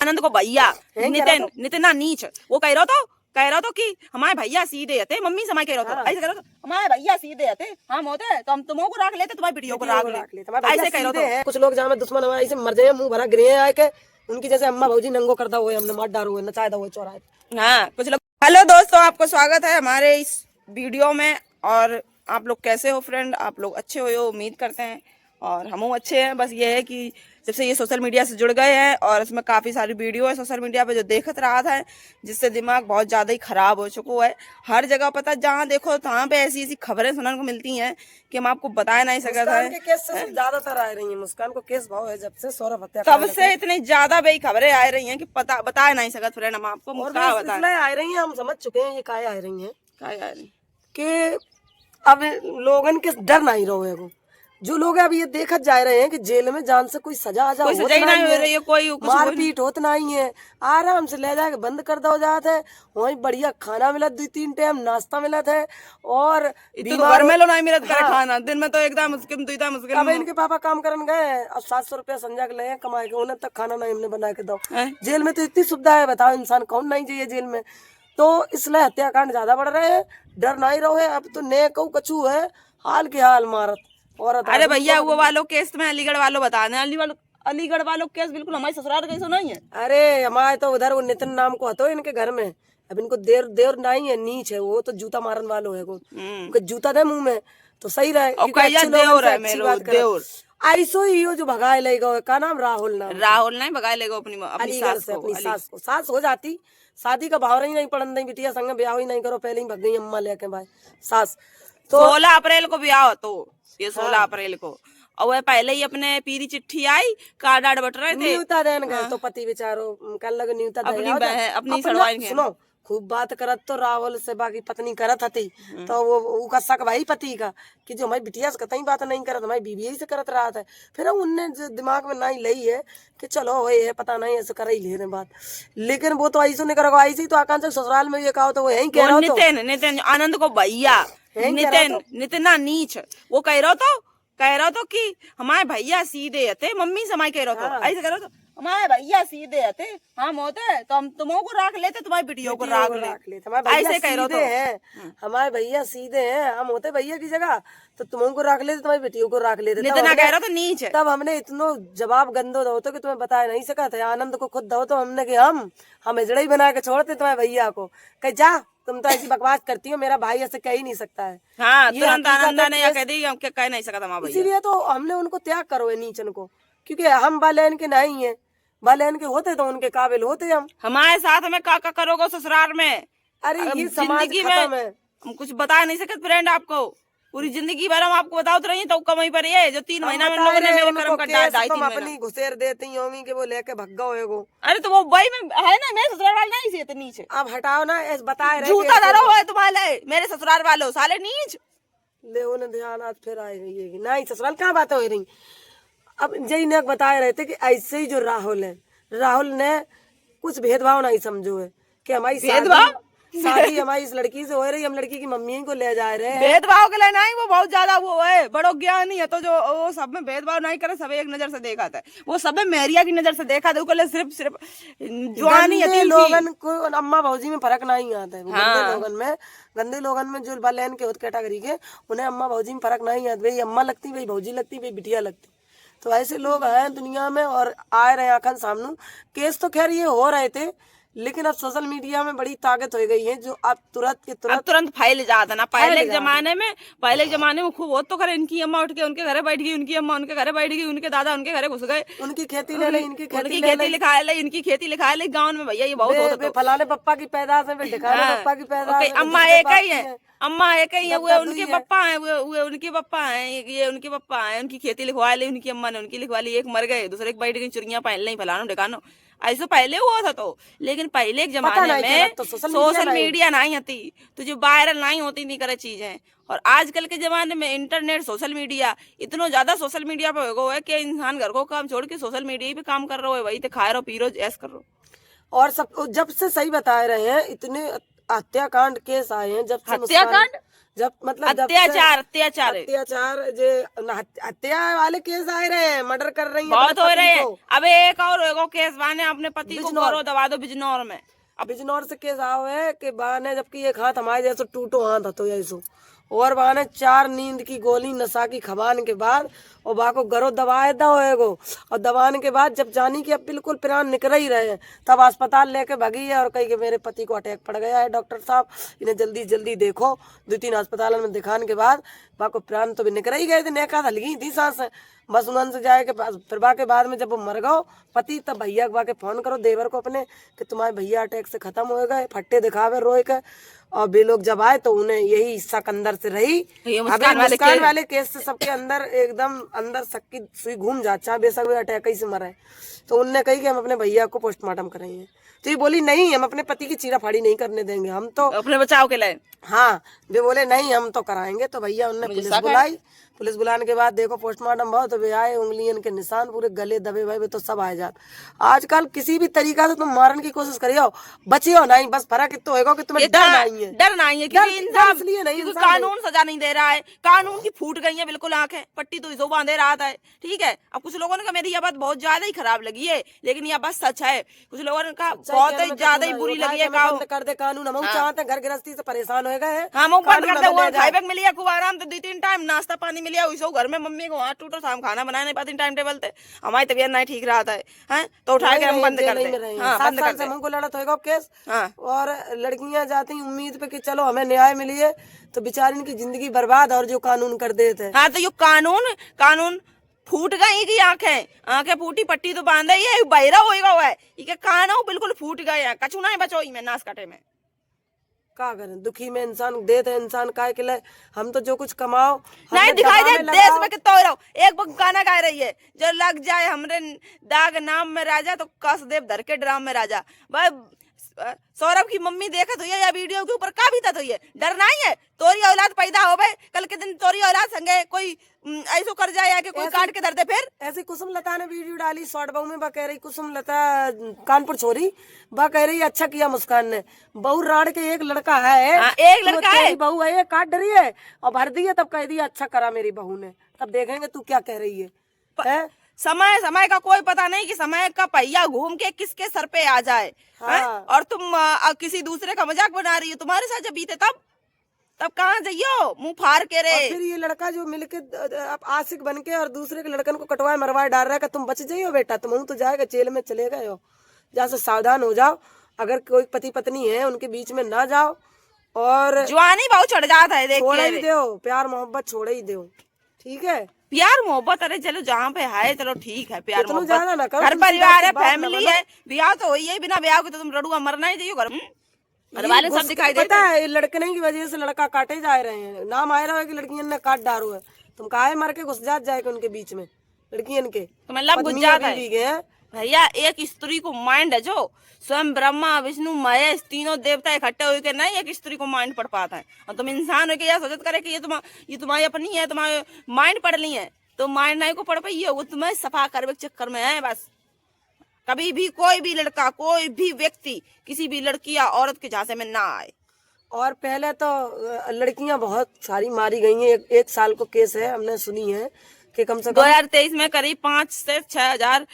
आनंद को भैया नितिन ना नीच वो कह रहा तो कि हमारे भैया सीधे थे मम्मी समय कह रहा था ऐसे कह रहा हमारे भैया सीधे थे हम होते तो हम तुमको को रख लेते तुम्हारी बेटियों को रख लेते ऐसे कह रहा था। कुछ लोग जहाँ दुश्मन हमारे ऐसे मर जाए मुंह भरा गिरे आए के उनकी जैसे अम्मा भौजी नंगो करता हुए हमने मार डालो हुए नचाए हुए चौराहे। हाँ कुछ लोग। हेलो दोस्तों, आपको स्वागत है हमारे इस वीडियो में। और आप लोग कैसे हो फ्रेंड? आप लोग अच्छे हो उम्मीद करते हैं और हम अच्छे हैं। बस ये है कि जब से ये सोशल मीडिया से जुड़ गए हैं और इसमें काफ़ी सारी वीडियो है सोशल मीडिया पे जो देखत रहा था, जिससे दिमाग बहुत ज़्यादा ही ख़राब हो चुका है। हर जगह पता जहाँ देखो तहाँ पे ऐसी ऐसी खबरें सुनने को मिलती हैं कि हम आपको बता नहीं सकते हैं। केस से ज्यादातर आ रही है मुस्कान को केस भाव है जब से सौरभ हत्या तब से इतनी ज्यादा बई खबरें आ रही हैं कि बता नहीं सकते फ्रेंड हम आपको। आ रही हैं, हम समझ चुके हैं ये काहे आ रही हैं कि अब लोगन के डर नहीं रहो। जो लोग अब ये देखत जा रहे हैं कि जेल में जान से कोई सजा आ जाए, कोई मारपीट होत नहीं है, आराम से ले जाके बंद कर दो जात है। वही बढ़िया खाना मिलत 2-3 टाइम नाश्ता मिलत है और घर में लो नहीं मिलत करे खाना दिन में तो एकदम मुश्किल। अब इनके पापा काम करन गए, अब 700 रुपया संजा के ले कमाए के उन्हें तक खाना नहीं हमने बना के दो। जेल में तो इतनी सुविधा है, बताओ इंसान कौन नहीं चाहिए जेल में। तो इसलिए हत्याकांड ज्यादा बढ़ रहे हैं, डर नहीं रहो है। अब तो ने कछू है हाल के हाल मारत औरत। अरे भैया वो वालों केस में अलीगढ़ वालों बता दें, अलीगढ़ वालों केस बिल्कुल हमारे ससुराल कैसे नहीं है। अरे हमारे तो उधर वो नितिन नाम को हतो इनके घर में। अब इनको देर नहीं है, नीच है वो तो जूता मारन वालों है को जूता दे मुंह में तो सही रहे। ऐसो ही जो भगाए ले गए का नाम राहुल नहीं भगाए ले गए अपनी सास हो जाती। शादी का भाव नहीं पड़न दी बिटिया संग ब्याह ही नहीं करो, पहले ही भग गई अम्मा लेके भाई सास। तो 16 अप्रैल को ब्याह हो तो ये 16 अप्रैल को और वह पहले ही अपने पीरी चिट्ठी आई कार्ड आड बट रहे थे न्यूता देन गए। तो पति बेचारो कल लगे न्यूता अपनी सुनो खूब बात करत तो राहुल से बाकी पत्नी करत हती तो वो का शक भाई पति का कि जो हमारी बिटिया से कतई बात नहीं करत, हमारी बीवी से करत रहा था। फिर उनने जो दिमाग में नहीं ली है कि चलो वही है पता नहीं ऐसे कर ही ले रहे बात, लेकिन वो तो ऐसे नहीं करोगे ऐसे ही तो आकांक्षा ससुराल में ये कहा तो वो यही कह रहा था नितिन आनंद को भैया नितिन ना नीच वो कह रहा तो कि हमारे भैया सीधे थे मम्मी समय कह रहा था ऐसे कह रहा था हमारे भैया सीधे थे हम होते तो हम तुमको को रख लेते तुम्हारी बेटियों को रख लेते ऐसे कह रहे हैं। हमारे भैया सीधे हैं, हम होते भैया की जगह तो तुमको को रख लेते तुम्हारी बेटियों को रख लेते। नितिन कह रहा था नीच। तब हमने इतनो जवाब गंदो दो तो कि तुम्हें बता नहीं सका था। आनंद को खुद दो तो हमने कि हम इजड़ा ही बना के छोड़ते तुम्हारे भैया को कह जा तुम तो ऐसी बकवास करती हो, मेरा भाई ऐसे कह ही नहीं सकता है। हाँ, तुरंत आनंद ने कह दी कह नहीं सकता। इसीलिए तो हमने उनको त्याग करो नीचन को, क्योंकि हम बालेन के नहीं है, बालेन के होते तो उनके काबिल होते हम। हमारे साथ में का करोगे ससुराल में? अरे ये समाज खत्म है, हम कुछ बता नहीं सकते फ्रेंड आपको। पूरी जिंदगी भर हम आपको बताते रही तो कमाई पर ये जो 3 महीना में लोगों ने मेरे कर्म कटा है। तुम अपनी घुसेर देती होगी कि वो लेके भग गए हो। अरे तो वो भाई में है ना, मेरे ससुराल वाले नहीं से नीचे। अब हटाओ ना, ऐसे बताए रहे जूता धरो है तुम्हारे मेरे ससुराल वालों साले नीच ले उन्हें ध्यान आज फिर आए नहीं ससुराल कहाँ बातें हो रही। अब जय ने बताए रहे थे कि ऐसे ही जो राहुल ने कुछ भेदभाव नहीं समझो है कि हमारी शादी हमारी इस लड़की से हो रही, हम लड़की की मम्मी को ले जा रहे हैं। भेदभाव के लिए नहीं, वो बहुत ज्यादा वो है बड़ो ज्ञानी है तो जो वो सब में भेदभाव नहीं करे, सब एक नजर से देखा था। वो सब में मेरिया की नजर से देखा था, सिर्फ जवानी है। लोगन को अम्मा भौजी में फर्क नहीं आता है। गंदे लोगन में जो बलेन के कैटेगरी के उन्हें अम्मा भौजी में फर्क नहीं आता। भाई अम्मा लगती, भाई भौजी लगती, भाई बिटिया लगती। तो ऐसे लोग हैं दुनिया में और आ रहे हैं आखिर सामने। केस तो खैर ये हो रहे थे, लेकिन अब सोशल मीडिया में बड़ी ताकत हो गई है जो अब तुरंत फैल जाता ना। पहले के जमाने में खूब हो तो करे इनकी अम्मा उठ के उनके घर बैठ गई, उनकी अम्मा उनके घर बैठ गई, उनके दादा उनके घर घुस गए, उनकी खेती ले ली, इनकी खेती लिखा ले गाँव में। भैया ये बहुत होता फलाने पप्पा की पैदाश है, पप्पा की पैदाश। अम्मा एक ही है, वो उनके पप्पा है, वो उनके पप्पा है, ये उनके पप्पा है। उनकी खेती लिखवा ली उनकी अम्मा ने, उनकी लिखवा ली। एक मर गए, दूसरे बैठ गई चुरियां पहन ली फलानो ढकानो। ऐसा पहले हुआ था तो, लेकिन पहले के जमाने में तो सोशल मीडिया नहीं होती तो जो वायरल नहीं होती नहीं करे चीजें। और आजकल के जमाने में इंटरनेट सोशल मीडिया इतना ज्यादा सोशल मीडिया पे हो है कि इंसान घर को काम छोड़ के सोशल मीडिया पे काम कर रहा है। वही तो खा रहो पी रहो ऐस कर रहो। और सब जब से सही बता रहे हैं इतने हत्याकांड केस आए हैं, जब से जब मतलब जब से अत्याचार है। अत्याचार जो हत्या वाले केस आए रहे हैं, मर्डर कर रही है बहुत अपने हो रहे पति हैं। को। अब एक और एगो केस बाने अपने पति को बिजनौर। गोरो दबा दो बिजनौर में। बिजनौर से केस आओ है कि बाने जबकि एक हाथ हमारे जैसे टूटो हाथ हतो जैसो, और बाने 4 नींद की गोली नशा की खवान के बाद और बा को गरो दबाए दो एगो, और दबाने के बाद जब जानी कि अब बिल्कुल प्राण निकल ही रहे हैं, तब अस्पताल लेके भागी है और कही कि मेरे पति को अटैक पड़ गया है, डॉक्टर साहब इन्हें जल्दी जल्दी देखो। 2-3 अस्पताल में दिखाने के बाद बा को प्राण तो भी निकल ही गए थे, नेका हलगी थी सांस। बस उन्होंने से जाए के पास फिर बा के बाद में जब वो मर गो पति, तब भैया बा के फोन करो देवर को अपने कि तुम्हारे भैया अटैक से खत्म हो गए, फट्टे दिखावे रोए के। और वे लोग जब आए तो उन्हें यही शक अंदर से रही। अभी मुस्कान वाले केस से सबके अंदर एकदम अंदर शक की सुई घूम जा, चाहे बेशक वे अटैक ही से मरे। तो उनने कही कि हम अपने भैया को पोस्टमार्टम करेंगे, तो ये बोली नहीं हम अपने पति की चीरा फाड़ी नहीं करने देंगे, हम तो अपने बचाव के लिए। हाँ, वे बोले नहीं हम तो कराएंगे। तो भैया उनने पुलिस बुलाई, पुलिस बुलाने के बाद देखो पोस्टमार्टम बहुत, तो वे आए, उंगलियन के निशान पूरे गले दबे भाई, वे तो सब आ जात। आजकल किसी भी तरीका से तुम मारने की कोशिश करियो बचियो नहीं, बस फर्क इतना होगा कि तुम्हें डर नहीं है। डर नहीं है क्योंकि इंसान इसलिए नहीं, क्योंकि कानून सजा नहीं दे रहा है, कानून की फूट गई है बिल्कुल आंखें, पट्टी तो इसो बांधे रहा था। ठीक है, अब कुछ लोगों ने कहा मेरी यह बात बहुत ज्यादा ही खराब लगी है, लेकिन यह बात सच है। कुछ लोगों ने कहा बहुत ही ज्यादा ही बुरी लगी है। कर दे कानून, हम चाहते हैं घर गृहस्थी से परेशान हो गए हैं, हम बंद कर दे, वो खाइबे मिली है खूब आराम से, 2-3 टाइम नाश्ता पानी मिलिया उसो घर में। मम्मी को हाथ टूटो, शाम खाना बनाए नहीं पाती टाइम टेबल पे, हमारी तबीयत नहीं ठीक रहा था हैं, तो उठा के हम बंद कर दे। हाँ, बंद कर दे। हमको लड़त होगा केस। हाँ। और लड़कियां जाती उम्मीद पे कि चलो हमें न्याय मिलिए, तो बेचारी की जिंदगी बर्बाद और जो कानून कर देते हैं। हाँ, तो ये कानून फूट गई की आंखें फूटी, पट्टी तो बांधा ही है, बहरा होएगा हुआ है, ये कान बिल्कुल फूट गए हैं, कछु नहीं बचो में नाश कटे में। क्या करें, दुखी में इंसान देते इंसान काय के लिए, हम तो जो कुछ कमाओ नहीं दिखाई दे देश में कितना हो रहा हो। एक गाना गा रही है, जो लग जाए हमरे दाग नाम में राजा तो कस देव धर के ड्राम में राजा। सौरभ की मम्मी देखा तो ये वीडियो के ऊपर का भी था, तो ये डर नहीं है तोरी औलाद पैदा हो गए, कल के दिन तोरी औलाद संगे कोई ऐसो कर जाए या कि कोई काट के धर दे। फिर ऐसी कुसुम लता ने वीडियो डाली शॉर्ट बहू में, बा कह रही कुसुम लता कानपुर छोरी, बा कह रही अच्छा किया मुस्कान ने, बहू राड़ के एक लड़का है। हाँ, एक लड़का है, बहू है, काट डरी है और भर दी है, तब कह दिया अच्छा करा मेरी बहू ने, तब देखेंगे तू क्या कह रही है। समय का कोई पता नहीं कि समय का पहिया घूम के किसके सर पे आ जाए। हाँ। और तुम किसी दूसरे का मजाक बना रही हो, तुम्हारे साथ जब बीते तब कहाँ जाइयो मुंह फाड़ के रे। फिर ये लड़का जो मिलके आशिक बन के और दूसरे के लड़कन को कटवाए मरवाए डाल रहा है, तुम बच जाइयो बेटा, तुम तो जाएगा जेल में चले गए हो, जहाँ से सावधान हो जाओ। अगर कोई पति पत्नी है उनके बीच में ना जाओ, और जवानी बहुत चढ़ जाता है, छोड़ ही दो, प्यार मोहब्बत छोड़ ही दो। ठीक है, प्यार मोहब्बत, अरे चलो जहाँ पे है चलो ठीक है, प्यार मोहब्बत घर परिवार है, फैमिली है, ब्याह तो वही है, बिना ब्याह के तो तुम रड़ुआ मरना ही चाहिए। घर वाले सब दिखाई देते है। लड़के की वजह से लड़का काटे जा रहे हैं, नाम आया रहा है कि लड़कियों ने काट डालो है, तुम काहे मर के घुस जात जाएगा उनके बीच में, लड़कियन के तो मतलब घुस जाता है। भैया एक स्त्री को माइंड है, जो स्वयं ब्रह्मा विष्णु महेश तीनों देवता इकट्ठे हुए के नहीं एक स्त्री को माइंड पढ़ पाता है, और तुम इंसान हो के यह सोचत करे कि ये तुम्हारी अपनी है, तुम्हारे माइंड पढ़ ली है, तो माइंड नहीं को पढ़ पाई है, वो तुम्हें सफा करने के चक्कर में है। बस कभी भी कोई भी लड़का कोई भी व्यक्ति किसी भी लड़की या औरत के झांसे में ना आए। और पहले तो लड़कियां बहुत सारी मारी गई हैं, एक साल को केस है, हमने सुनी है कि कम से कम 2023 में करीब 5 से 6 हजार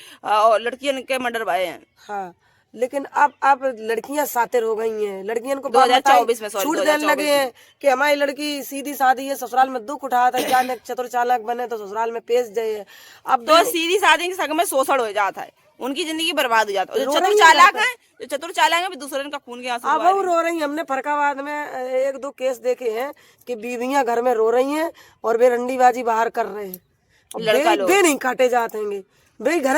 लड़कियों के मर्डर भये हैं। हाँ, लेकिन अब लड़कियां सातिर हो गई हैं, लड़कियों को 2024 में छूट देने लगे हैं कि हमारी लड़की सीधी सादी है, ससुराल में दुख उठाता है, जाने चतुर चालाक बने तो ससुराल में पेश जाए। अब तो सीधी सादी के संग में शोषण हो जाता है, उनकी जिंदगी बर्बाद हो जाता है। जो चतुर चालाक है दूसरे का खून के आंसू अब वो रो रही। हमने फरकाबाद में 1-2 केस देखे हैं कि बीवियां घर में रो रही हैं और वे रंडीबाजी बाहर कर रहे हैं, वे नहीं काटे जाते हैं, भाई घर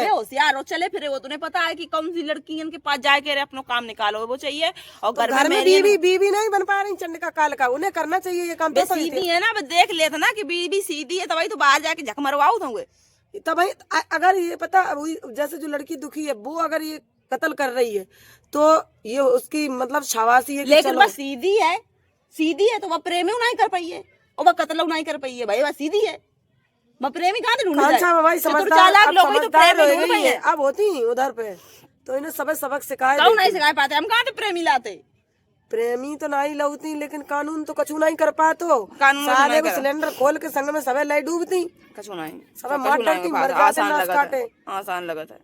होशियार हो चले फिरे वो, तुम्हें पता है कि कौन सी लड़की के पास जाके अपना काम निकालो वो चाहिए, और घर में बीवी नहीं बन पा रही चंड का काल का, उन्हें करना चाहिए ये काम। तो सीधी है ना, देख लेते ना कि बीवी सीधी है, तो भाई तो बाहर जाके झक मरवाओ होंगे। तो भाई अगर ये पता जैसे जो लड़की दुखी है वो अगर ये कत्ल कर रही है तो ये उसकी मतलब शाबाशी है, लेकिन वह सीधी है तो वह प्रेमी नहीं कर पाई है और वह कत्ल नहीं कर पाई है। भाई वह सीधी है, मैं प्रेमी कहाँ ढूंढ भाई, समझदार लोग तो प्रेमी ढूंढ अब होती उधर पे, तो इन्हें सबक सिखाए नहीं सिखा पाते, हम कहाँ से प्रेमी लाते। प्रेमी तो नहीं लगती, लेकिन कानून तो कछु नहीं कर पातो। कानून कछु साले नहीं को कर। सिलेंडर खोल के संग में सबे लाई डूबती, कछु नहीं सबे मार डरती, मर जाते आसान नाश लगत काटे। है, आसान लगत है।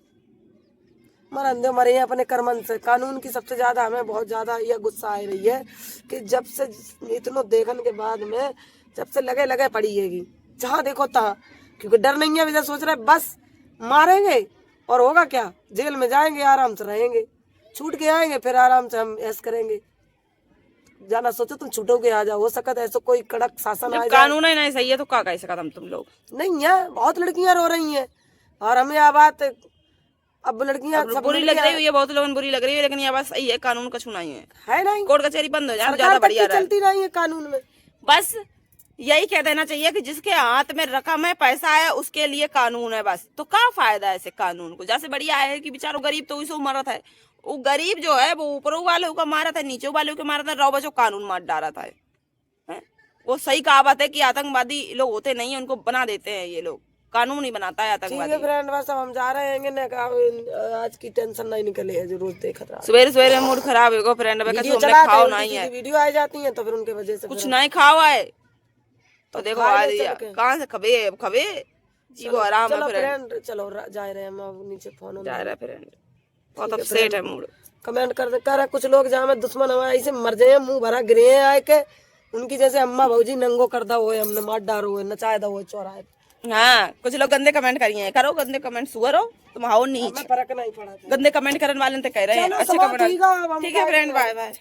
मरंदे मरे हैं अपने कर्मन से। कानून की सबसे ज्यादा हमें बहुत ज्यादा यह गुस्सा आ रही है कि जब से इतनो देखने के बाद में जब से लगे लगे पड़ी हैगी, जहाँ देखो तहाँ, क्योंकि डर नहीं है। वजह सोच रहे बस मारेंगे और होगा क्या, जेल में जाएंगे, आराम से रहेंगे, छूट के आएंगे, फिर आराम से हम ऐश करेंगे। जाना सोचो तुम छूटोगे आ जाओ, हो सकता है ऐसा कोई कड़क शासन आ जाए। कानून ही नहीं सही है तो क्या कह सकते हम तुम लोग। नहीं है, बहुत लड़कियां रो रही हैं और हमें यह बात अब लड़कियां सब बुरी लग रही है, बहुत लोगों बुरी लग रही है, लेकिन ये बात सही है, कानून कछु नहीं है नहीं, कोर्ट कचहरी बंद हो जाए ज्यादा सरकार बढ़िया तक चलती नहीं है कानून में। बस यही कह देना चाहिए कि जिसके हाथ में रकम है, पैसा है, उसके लिए कानून है बस। तो क्या फायदा है ऐसे कानून को, जैसे बढ़िया है कि बेचारो गरीब तो उसको मरत है, वो गरीब जो है वो ऊपरों वालों का मारा था, नीचे वालों के मारा था, रौ बचो कानून मार डाला था है? वो सही कहावत है कि आतंकवादी लोग होते नहीं है, उनको बना देते हैं ये लोग, कानून ही बनाता है आतंकवादी। फ्रेंड बस हम जा रहे हैं ना, आज की टेंशन नहीं निकले है जो रोज देख रहा है। सवेरे सवेरे मूड खराब है फ्रेंड, वीडियो खाओ नहीं है, वीडियो आ जाती है तो फिर उनके वजह से कुछ नहीं खाओ है तो देखो खा आ ले दिया चल के। कहाँ से खबे खबे जीवो आराम चलो है फ्रेंड, फ्रेंड, चलो जा रहे हैं हम, अब नीचे फोन जा रहा है फ्रेंड, बहुत अपसेट है मूड। कमेंट कर कुछ लोग जहाँ में दुश्मन हमारे ऐसे मर जाए, मुंह भरा गिरे हैं आए के, उनकी जैसे अम्मा भौजी नंगो कर दो हो, हमने मार डारो है, नचाए दो हो चौराहे। हाँ कुछ लोग गंदे कमेंट करिए, करो गंदे कमेंट, सुअर हो तुम, आओ नीच, फर्क नहीं पड़ा। गंदे कमेंट करने वाले तो कह रहे हैं अच्छे कमेंट। ठीक है फ्रेंड, बाय बाय।